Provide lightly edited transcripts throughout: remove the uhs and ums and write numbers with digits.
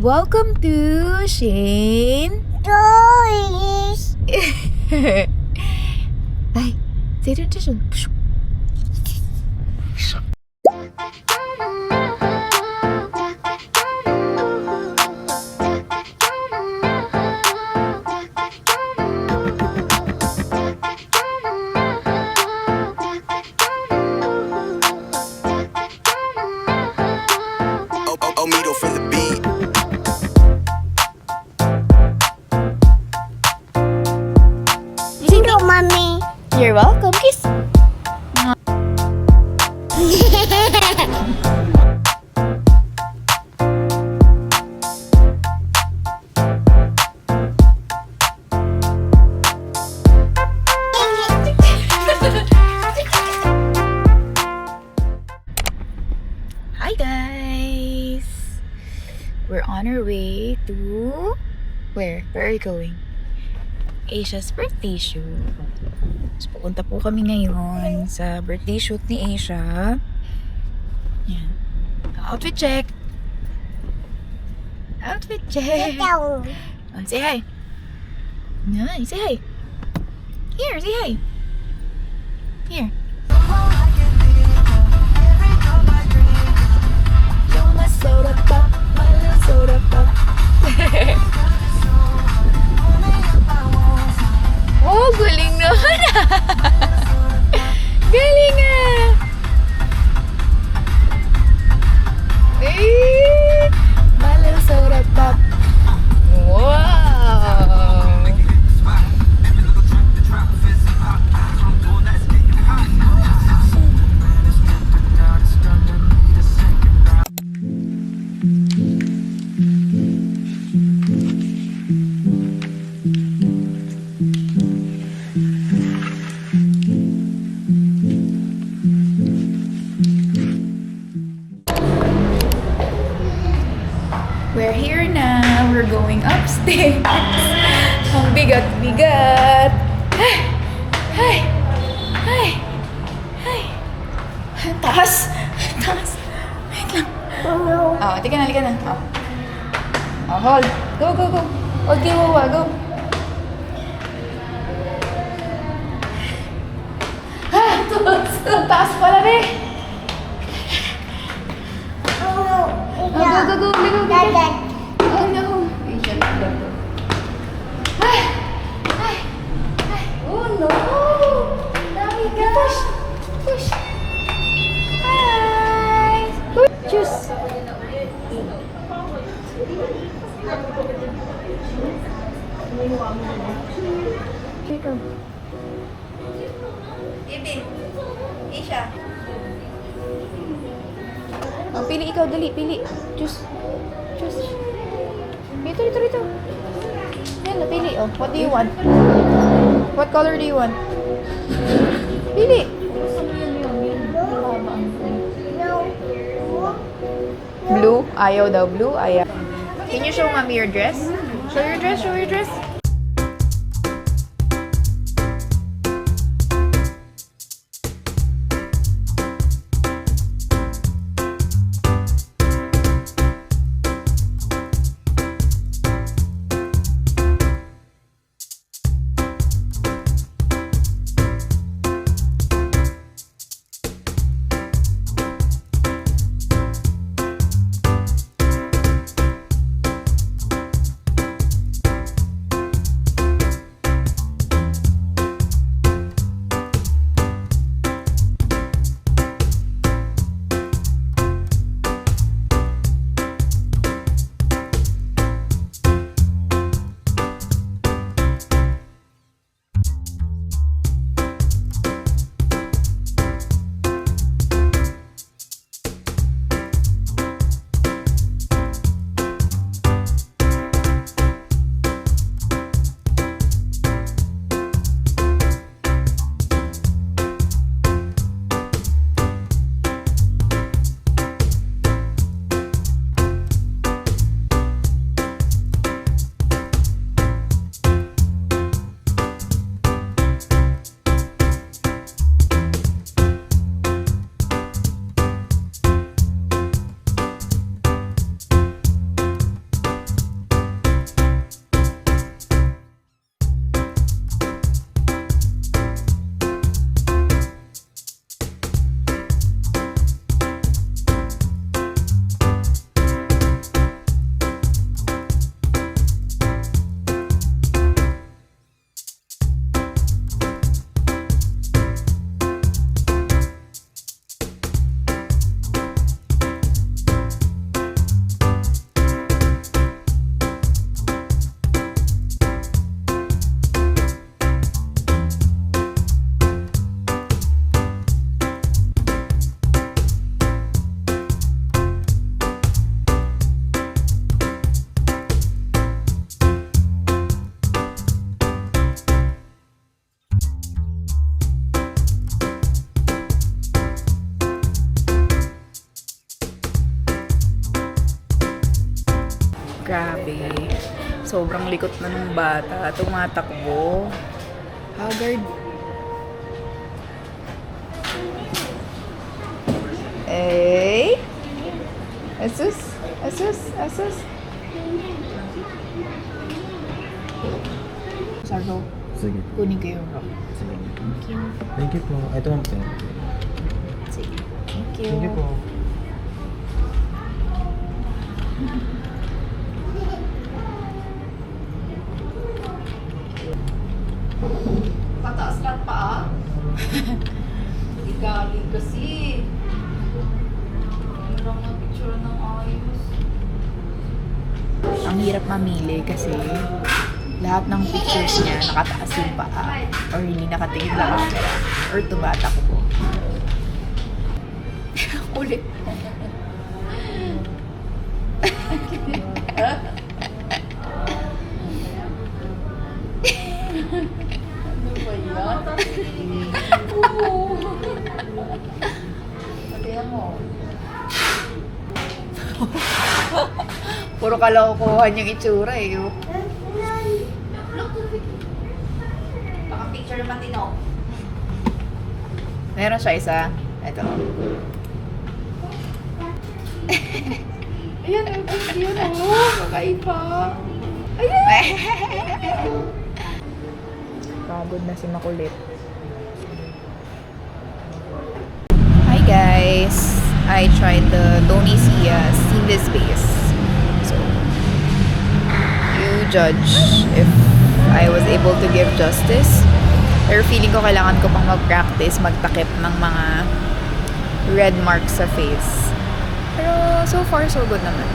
Welcome to Shane Stories. Bye. Say the tradition. Middle for the beat. Hello, mommy. You're welcome. Kiss. Hi guys! We're on our way to... Where? Where are you going? Asia's birthday shoot. So, pupunta po kami ngayon sa birthday shoot ni Asia. Yan. Outfit check! Outfit check! Hello. Oh, say hi! Nice, say hi! Here, say hi! Here. You're my soda pop, my little soda pop. Oh, galing naman ah! Galing ah! Eh, my little soda pop. Wow! We're here na. We're going upstairs. Ang bigat-bigat. Ay! Ay! Ay! Ay! Ang taas! Ang taas! Wait lang. No. Oh, tika na, halika na. Oh. Oh, hold. Go, go, go. Hold kayo, Wawa. Go. Ah! Ang taas pala, be. Oh, Oh, go, go, go. Go, go, go. Dad. Oh, no. Asian lang to. Ay! Ay! Ay! Oh, no! Dami ka! Push! Push! Hi! Juice! Here you go. Ibin! Isha! Oh, pili ikaw, dali, pili. Juice. Juice. Rito. Yan, napili. Oh, what do you want? What color do you want? Pili. Blue? Ayaw daw. Blue? Ayaw. Can you show mommy your dress? Show your dress, show your dress. Grabe. Sobrang likot na ng bata. Tumatakbo. Haggard. Eh? Asus? Asus? Asus? Sardo, Sige. kunin ko yung rock. Sige. Thank you. Thank you po. Ito ang pen. Sige. Thank you. Thank you po. Pataas lang pa. Galing kasi. Hirap na picture ng ayos. Ang hirap mamili kasi lahat ng pictures niya nakataas yung paa or hindi nakatingin sa camera or tumatakbo. Kulit. Ano ba yan? Kaya mo. Puro kalokohan yung itsura eh. Paka-picture naman din ako. Meron siya isa. Ito. Ayan, yun oh. Kakaiba. Ayan. Pagod na si Makulit. Hi guys! I tried the Tony Sia seamless base. So, you judge if I was able to give justice. Pero feeling ko kailangan ko pang mag-practice, magtakip ng mga red marks sa face. Pero so far, so good naman.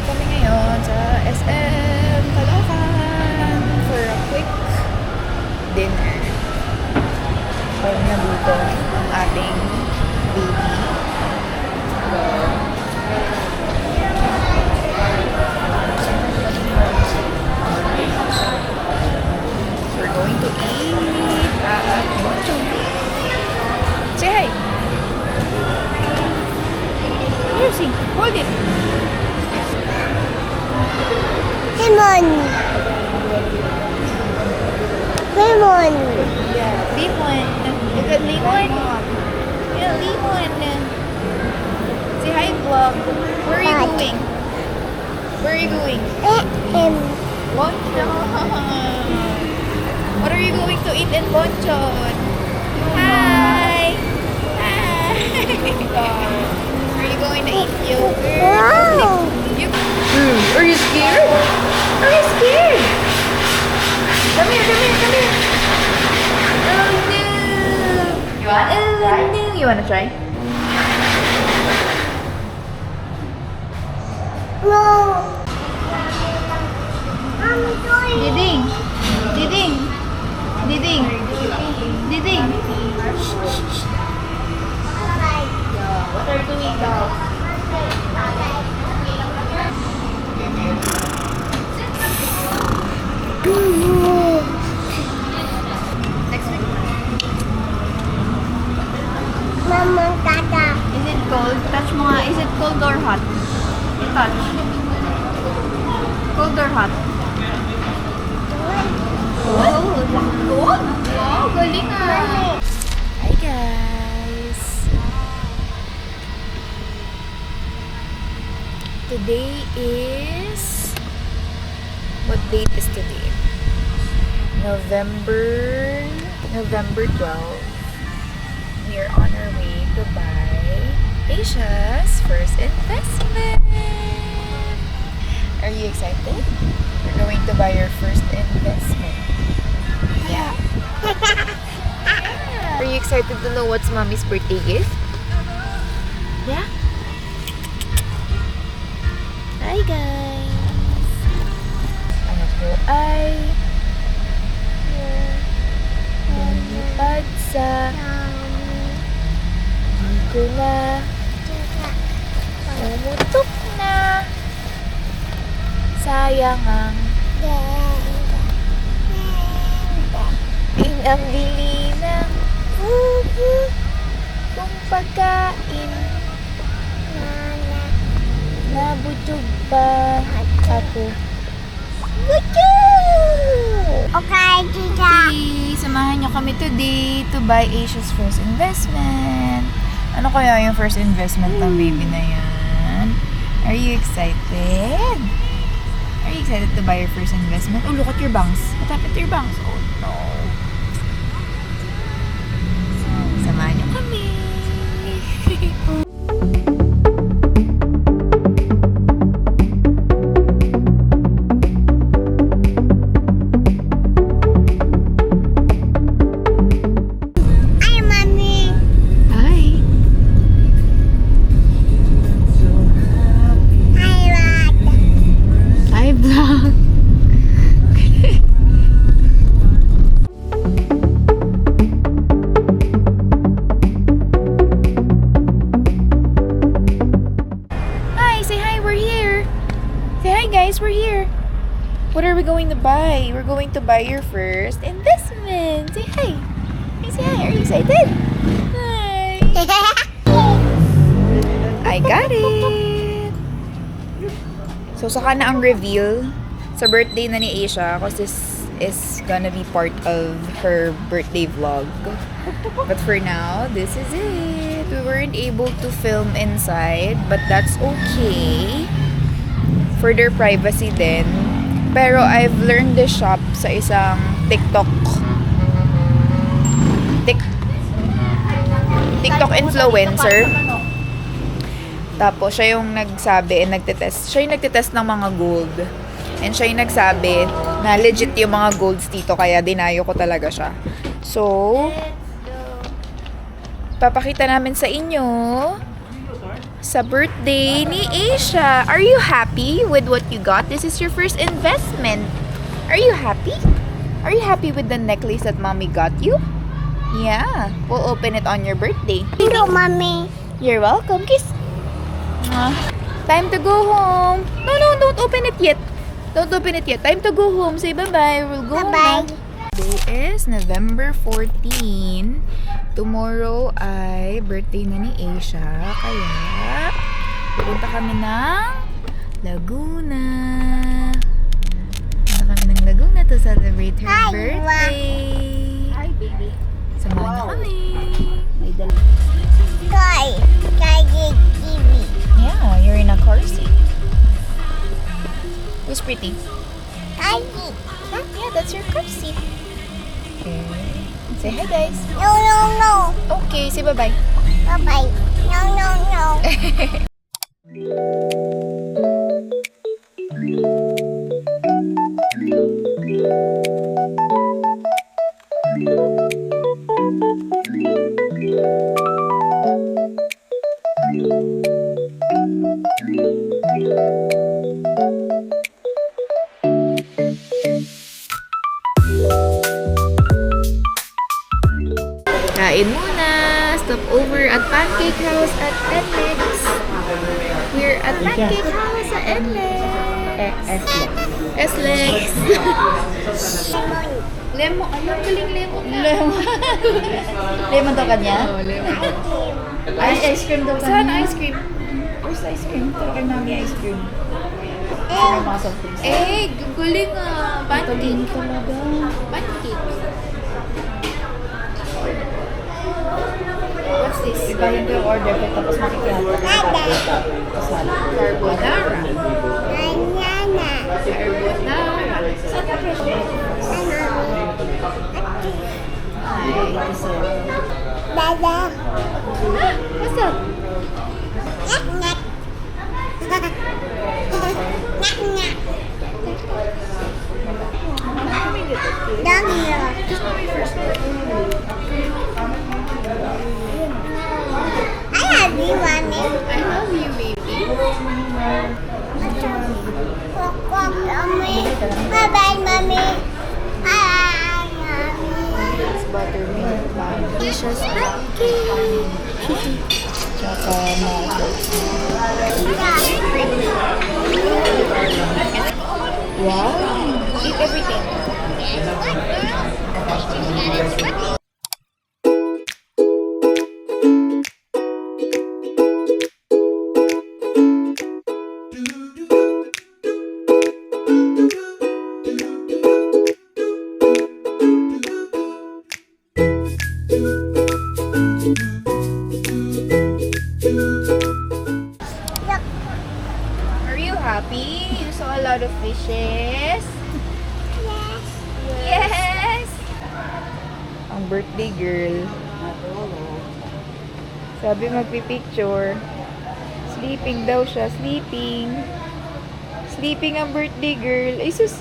Kami ngayon sa SM Caloocan for a quick dinner. Para nagutom ang ating baby. We're going to eat at Moncho. Say hi! Here, see. Hold it. Lemon. Lemon. Lemon. Look at lemon. Yeah, lemon. Say hi, vlog. Where are you Hi. going? Where are you going? Bonchon. What are you going to eat in Bonchon? Hi. Hi. Are you going to eat yogurt? Wow. You, are you scared? Are you scared? Come here, come here, come here. Oh no. You want to try? Oh no. You wanna try? No. I'm doing. Diding. Diding. Diding. Diding. What are you doing now? Next week. Mama, Tata. Is it cold? Touch mo nga. Is it cold or hot? You touch. Cold or hot? Cold. Cold? Wow, galing ah. Hi guys. Today is... What date is today? November 12. We are on our way to buy Asia's first investment. Are you excited? We're going to buy your first investment. Yeah. Are you excited to know what's mommy's birthday gift? Yeah? Hi guys! Ano po ay lumipad sa dito na umutok na sayang ang pinambili ng huhu kung pagkain Mabutog pa ako. Okay, tita. Okay, samahan nyo kami today to buy Asia's first investment. Ano kaya yung first investment ng baby na yan? Are you excited? Are you excited to buy your first investment? Oh, look at your bangs. What happened to your bangs? Oh, no. Samahan nyo kami. Hi, mommy. Hi. Hi, Rod. Hi, vlog. Hi, say hi, we're here. Say hi, guys, we're here. What are we going to buy? We're going to buy your first investment. Say hi. Hey, say hi. Are you excited? Hi. I got it. So, saka na ang reveal sa birthday na ni Asia because this is gonna be part of her birthday vlog. But for now, this is it. We weren't able to film inside, but that's okay. For their privacy din. Pero I've learned this shop sa isang TikTok influencer. Tapos siya yung nagsabi and nagtitest. Siya yung nagtitest ng mga gold. And siya yung nagsabi na legit yung mga golds dito kaya dinayo ko talaga siya. So, papakita namin sa inyo sa birthday ni Asia. Are you happy with what you got? This is your first investment. Are you happy? Are you happy with the necklace that mommy got you? Yeah. We'll open it on your birthday. Hello, mommy. You're welcome. Kiss. Time to go home. No, don't open it yet. Don't open it yet. Time to go home. Say bye-bye. We'll go Bye-bye. home now. Today is November 14. Tomorrow ay birthday na ni Asia. Kaya, pupunta kami ng Laguna. Pupunta kami ng Laguna to celebrate her Hi, birthday. Hi, baby. Samahan niyo kami. May dala. Toy. TV. Yeah, you're in a car seat. Who's pretty? Daddy. Yeah, that's your car seat. Okay. Say hi, guys. No. Okay, say bye-bye. Bye-bye. No. Kain muna. Stop over at Pancake House at NLEX. We're at Pancake House at NLEX. SLEX. Lemon. Alam, galing lemon na. Lemon to kanya? Oh, lemon. Ice cream daw Saan ice cream? Where's the ice cream? Ito kay mami ice cream. Galing ah. Pancake. talaga. Pancake. What's this? Ibahin ko yung order ko tapos makikihalo. Carbonara. Banana. Carbonara. Saan ka presyo? Dada. What's that? Nak. I love you, mommy. I love you, baby. Bye-bye, mommy. Bye, mommy. It's buttermilk pan. Asia's pancake. Tsaka wow. Eat everything. happy? You saw a lot of fishes? Yes. Yes! Ang birthday girl. Sabi magpipicture. Sleeping daw siya. Sleeping. Sleeping ang birthday girl. Ay, sus.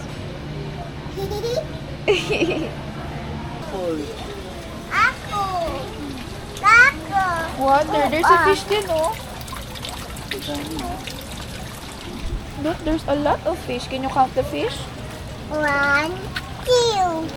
Ako. Ako. Water. There's a fish din, oh. Look, there's a lot of fish. Can you count the fish? 1, 2.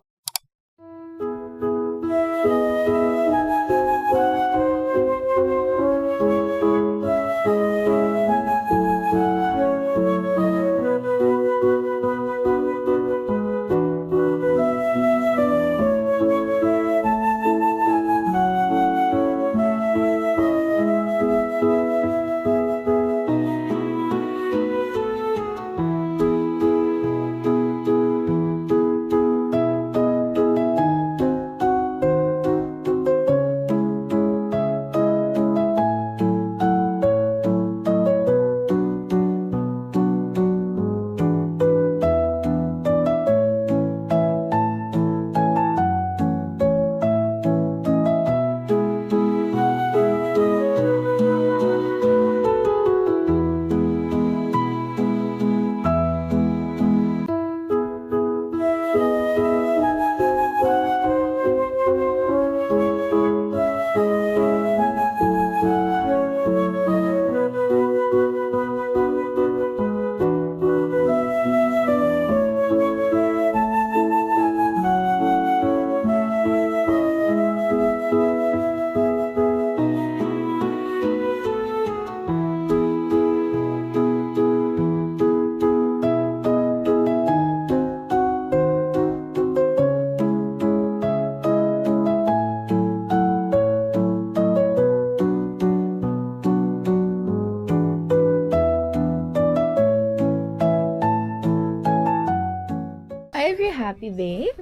Are you happy, babe?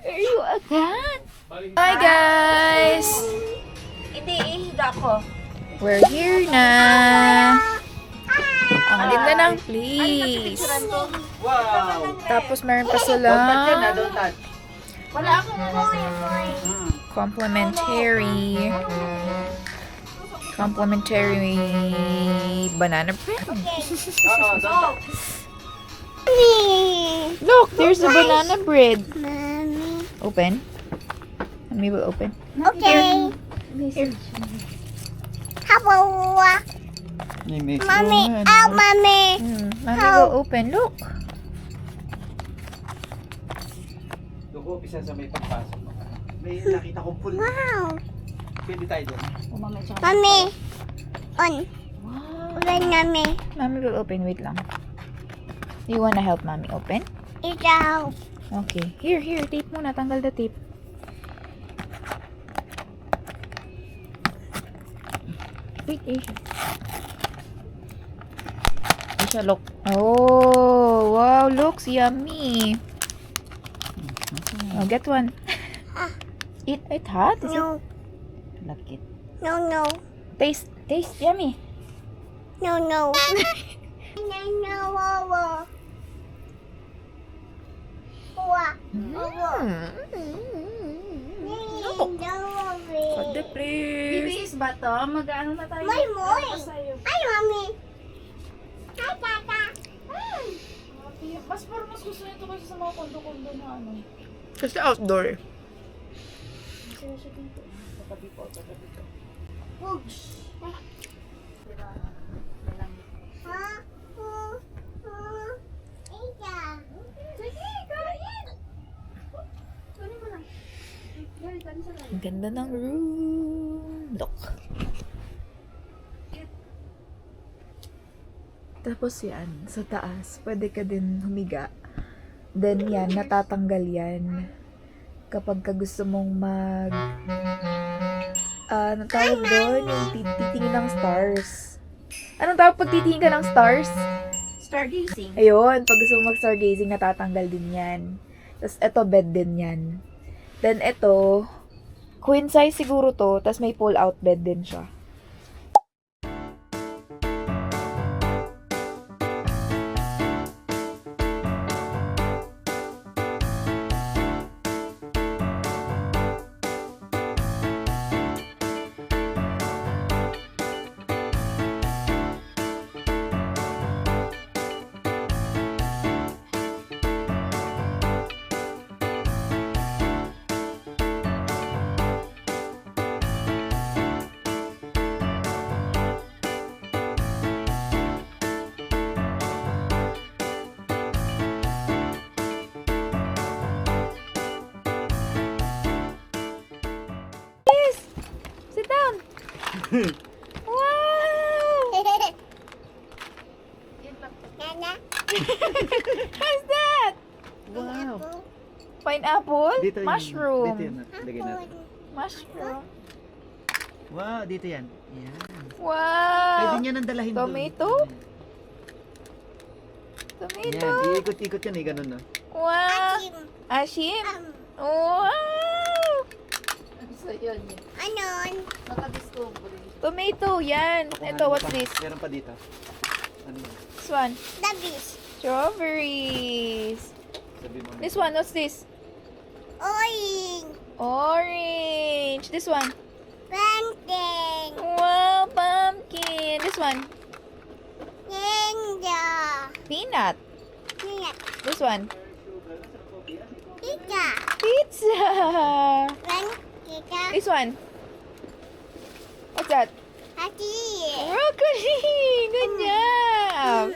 Are you a cat? Hi, guys! We're here na! Ang ganda ng place! Tapos meron pa sila complimentary banana bread. Look, there's a banana bread. Mommy. Open. Mommy will open. Okay. Here. How about Mommy? Oh, Mommy. Mommy will open. Look. Doon isa sa may pagpasok. May nakita kong pool. Wow. Pwede tayo doon. Mommy. On. Wow. Open, Mommy. Mommy will open. Wait lang. You wanna help Mommy open? It's out. Okay. Here. Tape muna. Tanggal the tape. Wait, Asia. Asia, look. Oh, wow. Looks yummy. Oh, get one. Eat it hot? Is No. it? Look it. No. Taste. Yummy. No. No. Cut the place. Bibis ba to? Mag-ano na tayo? Moy, moy. Tapos tayo. Ay, Mommy. Hi, Tata. Mas parang mas gusto nito kasi sa mga kondo-kondo na ano. Kasi outdoor. Masaya siya dito. Tatabi ko. Oops. Ang ganda ng room. Look. Tapos yan, sa taas, pwede ka din humiga. Then yan, natatanggal yan. Kapag ka gusto mong anong tawag doon? Yung titingin ng stars. Anong tawag pag titingin ka ng stars? Stargazing. Ayun, pag gusto mo mag-stargazing, natatanggal din yan. Tapos, eto, bed din yan. Then, eto, queen size siguro to, tapos may pull-out bed din siya. Wow! Nana. What's that? Wow. Pineapple? Dito yun. Mushroom. Dito yun. Lagay natin. Mushroom. Wow, dito yan. Yan. Wow! Pwede niya nang dalahin doon. Tomato? Tomato. Yan, iikot-ikot yan eh, ganun no. Wow! Ashim? Wow! So, yun. Anon. Nakadiscovery. Tomato, yan. Ito, what's this? Meron pa dito. Ano yun? This one. Dabis. Strawberries. Sabi mo. This one, what's this? Oing. Orange. This one. Plantain. Wow, pumpkin. This one. Ninja. Peanut. Niyak. This one. Pizza. Pizza. Ren. Kita. This one. What's that? Hati. Broccoli. Good job.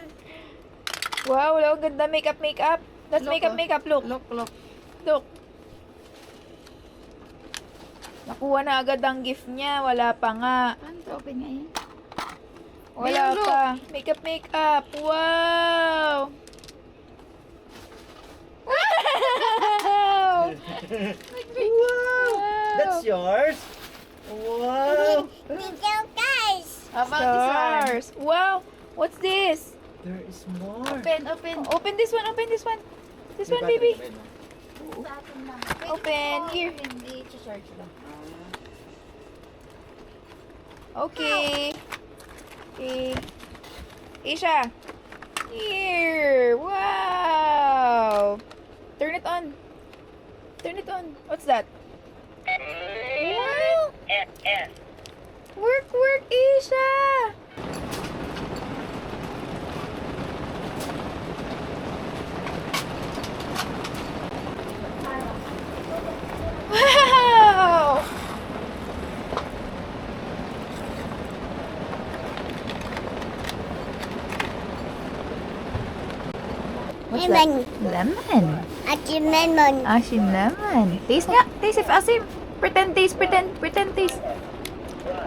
Wow, ang ganda. Makeup. That's Look, makeup. Look. Look. Nakuha na agad ang gift niya. Wala pa nga. Paano to open nga yan? Wala Look. pa. Makeup. Wow. Wow. Wow! That's yours? Wow! Dito guys. How about this one? Stars. Wow. What's this? There is more. Open. Open this one. This one, baby. Open. Here. Hindi, charge lang. Okay. Isha. Here. Wow. Turn it on. What's that? Wow. Work, Isha. Wow. What's that? Lemon. Lemon. Ati lemon. Asim lemon. Taste nga. Taste if asim. Pretend taste.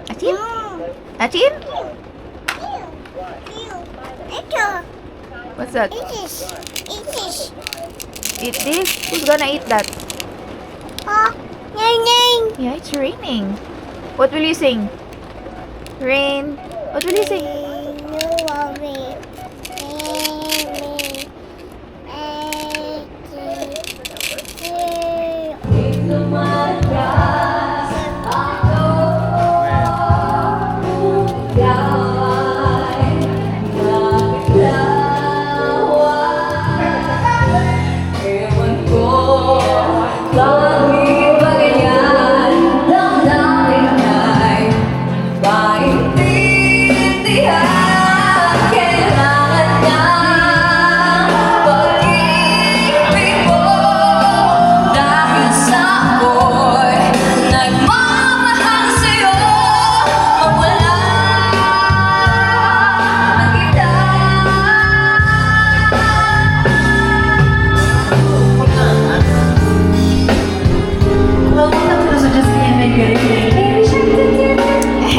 Asim? Asim? Ito. What's that? It is. Eat this? Who's gonna eat that? Oh, neng. Yeah, it's raining. What will you sing? Rain. What will you sing?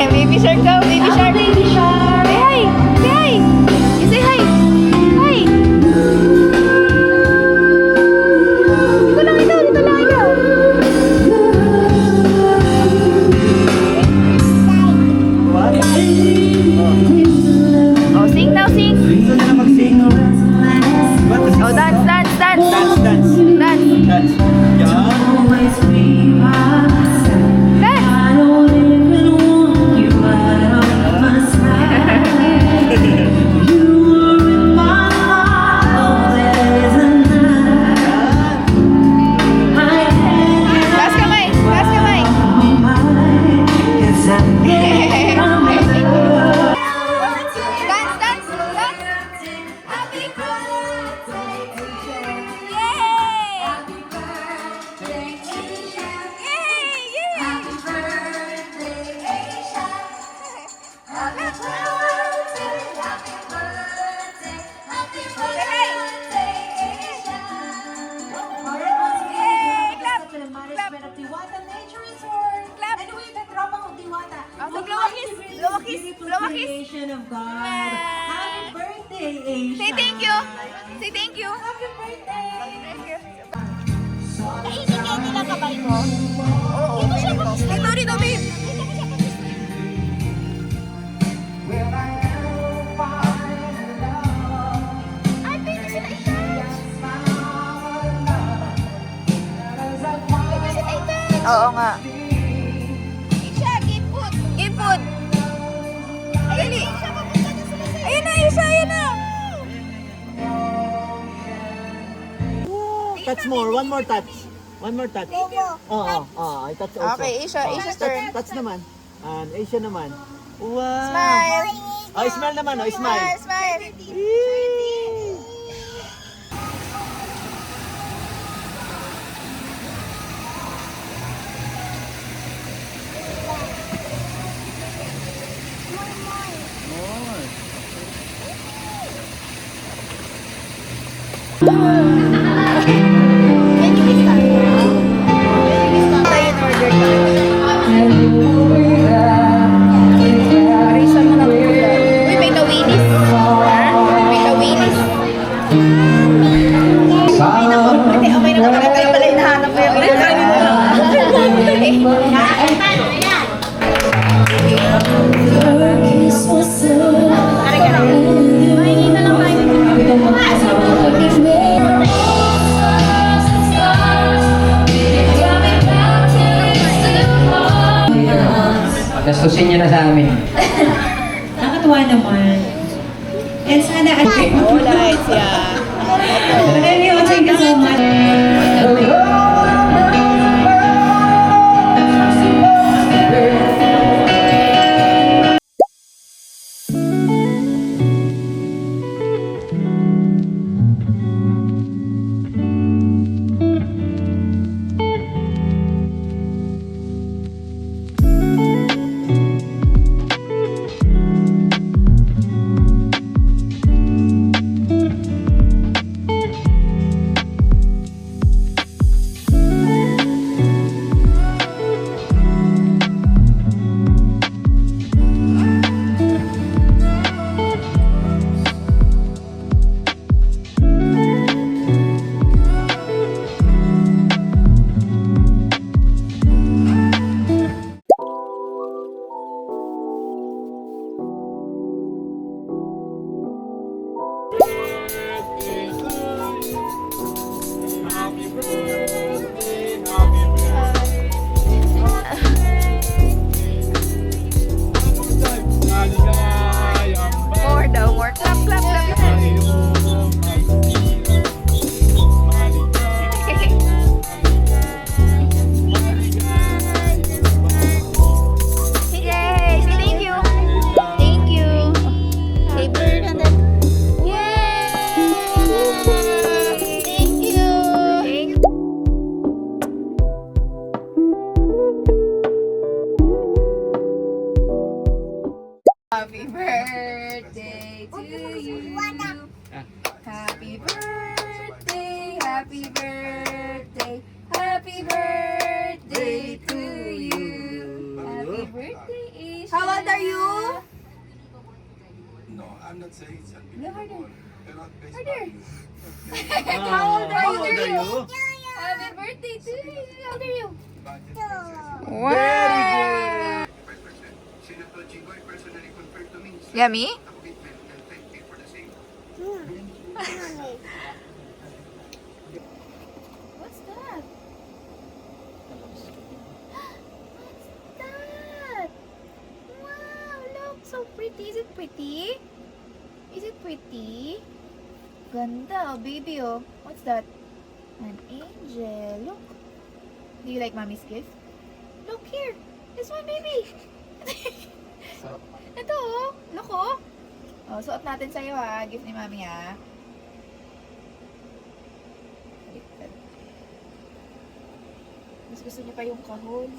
Baby shark go, baby shark. Say hi. You say hi. Hi. Dito lang ikaw. What? Oh, sing now, sing. Gusto na mag-sing? What is Oh, dance. Dance. Dance. Dance. Yeah. Taas kamay. Dance. Happy birthday. Yay! Say thank you. Say thank you. Happy birthday. Thank you. Naibigay nila kabay mo. Oo. Dito, dito, babe. Ay, baby, sila i-touch. Baby, sila i-touch. Oo nga. Isha, give food. Give food. Dali. Isha, papunta na sila sa'yo. Ayun na, Isha, ayun na. Touch more, one more touch. One more touch. Oo, I touch also. Okay, Isha, Isha's turn. Touch naman. And Asia naman. Wow. Smile. Oh, smile naman, oh, smile. Smile. Tayo in order ka. Marisa mo na po. Uy, may kawinis. Ha? May kawinis. Ay, naku. Hindi, okay na naman. Kayo pala hinahanap mo yung Gastusin niyo na sa amin. Nakakatuwa naman. And sana Oh, lights, yeah. Anyway, thank you so much. More daw, more. Clap, clap, clap. Yay! Say thank you. Thank you. Say bird and then. Yay! Thank you. Thank you. Happy birthday to you. Happy birthday, happy birthday, happy birthday to you. Happy birthday, Isha. How old are you? No, I'm not saying it's No, harder. Harder. How old are How you? old are you? Happy birthday to you. How old are you? Very good. Senator Chigoy personally confirmed to me his Yummy? commitment and thanked me for the same. What's that? What's that? Wow, look, so pretty. Is it pretty? Is it pretty? Ganda, oh, baby, oh. What's that? An angel. Look. Do you like mommy's gift? Look here. This one, baby. Ito, oh. Look, oh. Oh, suot natin sa'yo, ha. Gift ni mami, ha. Baliktad. Mas gusto niya pa yung kahon.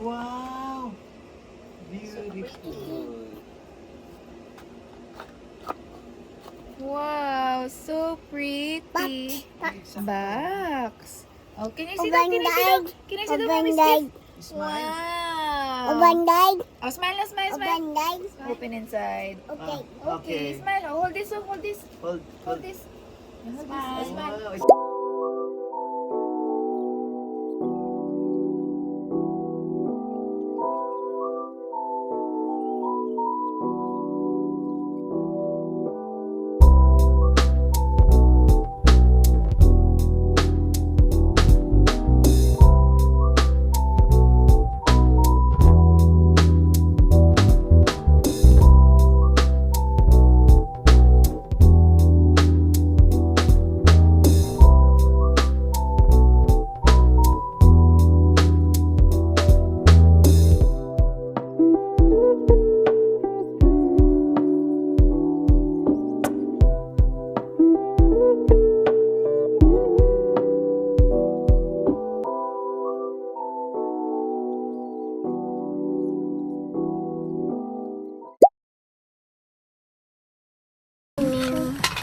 Wow. Beautiful. Wow, so pretty. Box. Oh, can you see Obang that? Can you see that? dag. Can you see the Obang mommy's dag. gift? Wow. Bandai. Oh, smile na, smile, smile. Bandai. Open inside. Okay. Okay, smile. Oh, hold this, hold this. Hold. Hold this. Smile, smile.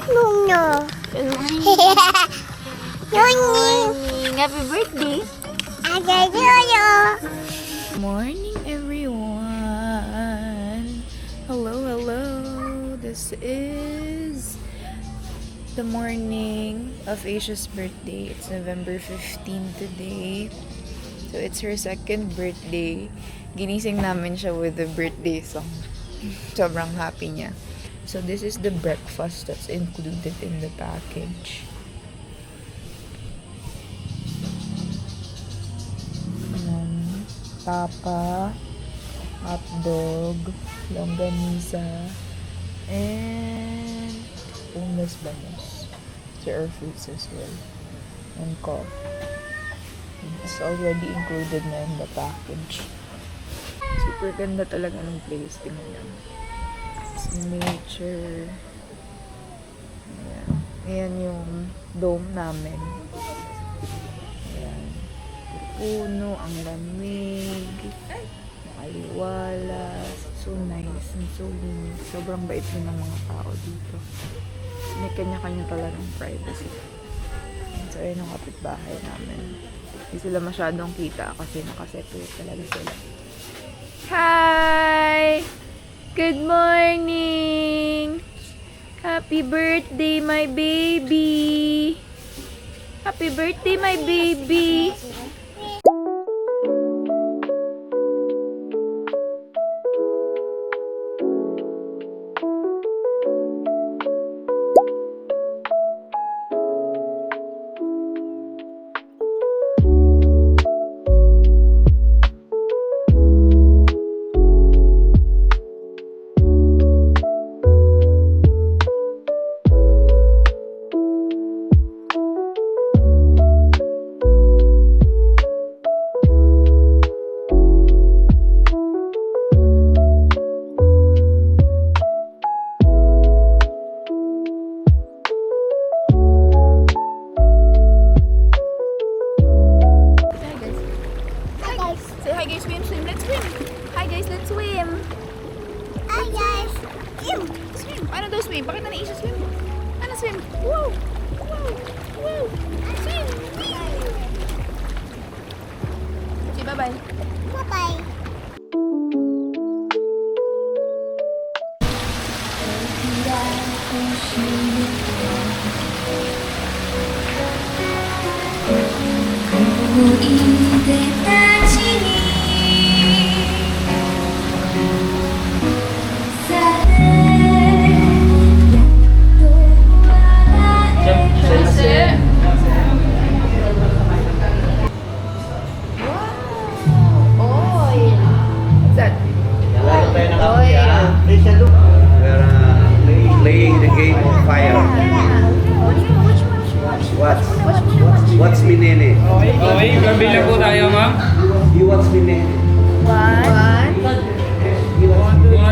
Nunyo. Nunyo. Happy birthday. Ada yoyo. Morning, everyone. Hello, hello. This is the morning of Asia's birthday. It's November 15 today. So it's her second birthday. Ginising namin siya with the birthday song. Sobrang happy niya. So this is the breakfast that's included in the package. Papa, hotdog, longganisa, and boneless bangus. There are fruits as well. And coffee. It's already included na in the package. Super ganda talaga ng place. Tingnan lang. It's nature. Ayan. Ayan yung dome namin. Ayan. Puno, ang lamig. Makaliwalas. So nice and so linis. Sobrang bait din ng mga tao dito. May kanya-kanya talagang privacy. So ayun ang kapitbahay namin. Hindi sila masyadong kita kasi nakaseparate talaga sila. Hi! Good morning! Happy birthday, my baby! Happy birthday, my baby! Say hi guys, swim, swim, let's swim. Hi guys, let's swim. Hi guys. Swim, swim. Paano daw swim? Bakit na naisip swim? Ano swim? Woo! Woo! Woo! Swim! Okay, bye-bye. Bye-bye. What's that? We're playing the game of fire. What's me nene? Okay, kabilang po tayo, ma'am. You what's me nene? 1,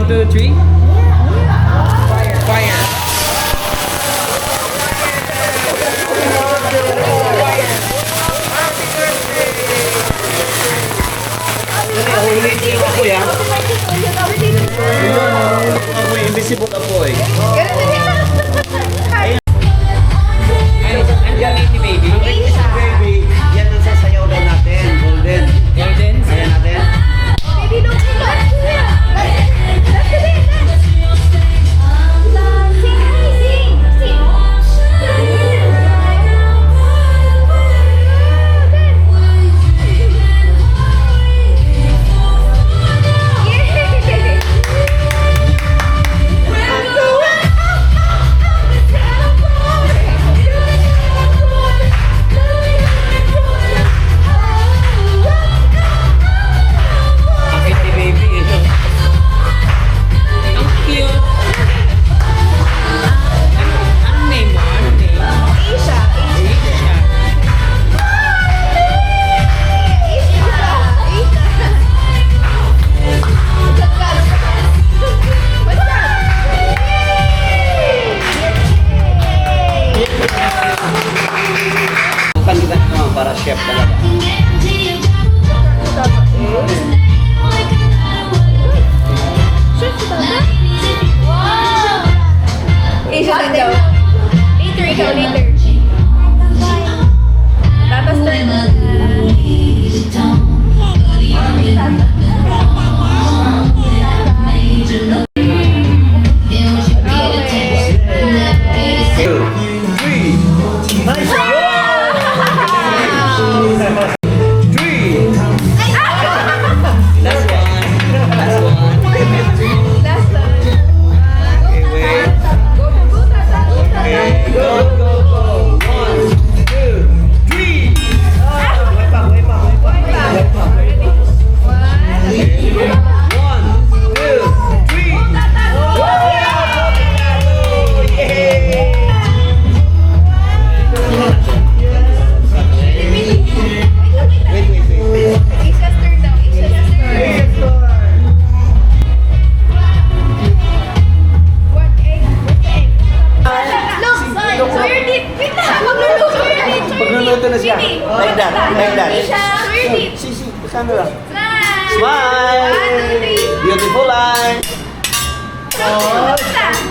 2, 3. Fire. Ulitin mo ako yan. Ako invisible ako eh. Andiyan ni baby. Baby, yan ang sasayaw daw natin. Golden. Golden. Ayan natin. Baby, don't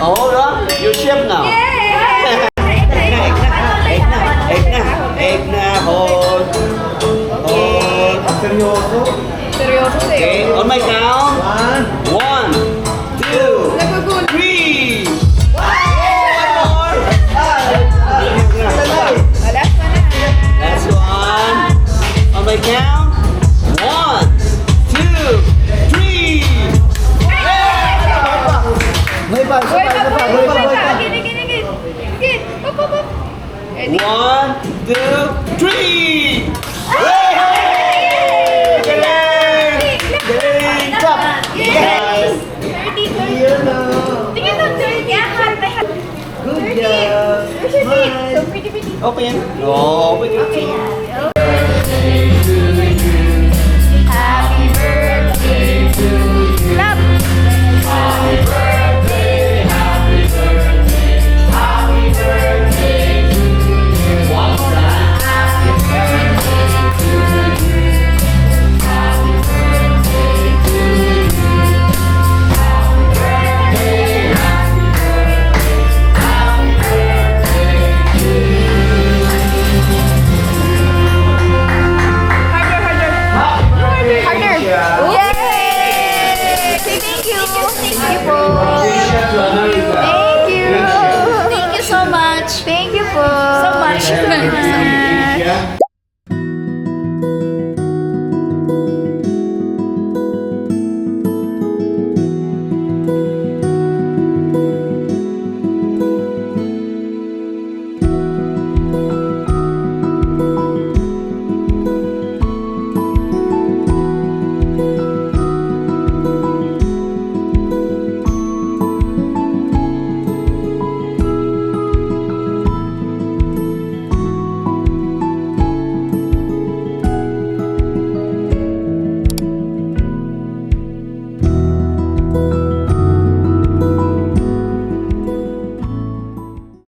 Oh, no? You're chef now. Egg na. Hold. Seryoso? Seryoso sa'yo. Okay, on my count. 1, 2, 3. Last one. On my count. 1, 2, 3. May pa, isa pa. Ready? 1, 2, 3. Galing! Stop! Yes! 30. Yun o. Tingnan mo, 30. Good job. Where's your teeth? So pretty. Open. Oh, open your teeth.